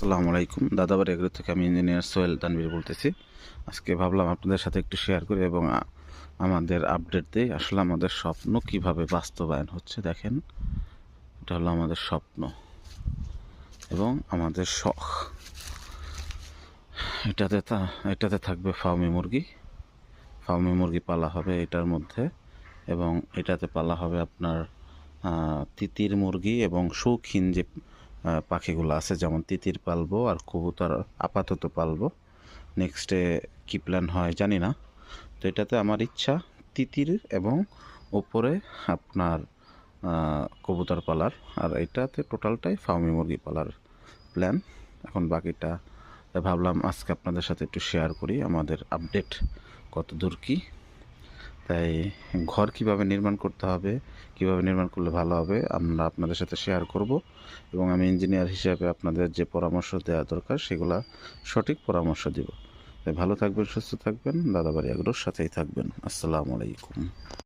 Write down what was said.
আসসালামু আলাইকুম। দাদাবাড়ি এগ্রো থেকে আমি ইঞ্জিনিয়ার সোহেল তানভীর বলতেছি। আজকে ভাবলাম আপনাদের সাথে একটু শেয়ার করি এবং আমাদের আপডেট দিই। আসলে আমাদের স্বপ্ন কিভাবে বাস্তবায়ন হচ্ছে দেখেন, এটা হলো আমাদের স্বপ্ন এবং আমাদের শখ। এটাতে থাকবে ফার্মি মুরগি পালা হবে এটার মধ্যে, এবং এটাতে পালা হবে আপনার তিতির মুরগি এবং শৌখিন যে পাখিগুলো আছে, যেমন তিতির পালবো আর কবুতর আপাতত পালবো। নেক্সটে কী প্ল্যান হয় জানি না। তো এটাতে আমার ইচ্ছা তিতির এবং ওপরে আপনার কবুতর পালার, আর এটাতে টোটালটাই ফার্মি মুরগি পালার প্ল্যান। এখন বাকিটা ভাবলাম আজকে আপনাদের সাথে একটু শেয়ার করি আমাদের আপডেট কত দূর কী। তাই ঘর কিভাবে নির্মাণ করতে হবে, কিভাবে নির্মাণ করলে ভালো হবে আমরা আপনাদের সাথে শেয়ার করব, এবং আমি ইঞ্জিনিয়ার হিসেবে আপনাদের যে পরামর্শ দেওয়া দরকার সেগুলা সঠিক পরামর্শ দিব। তাই ভালো থাকবেন, সুস্থ থাকবেন, দাদাবাড়ি এগ্রোর সাথেই থাকবেন। আসসালামু আলাইকুম।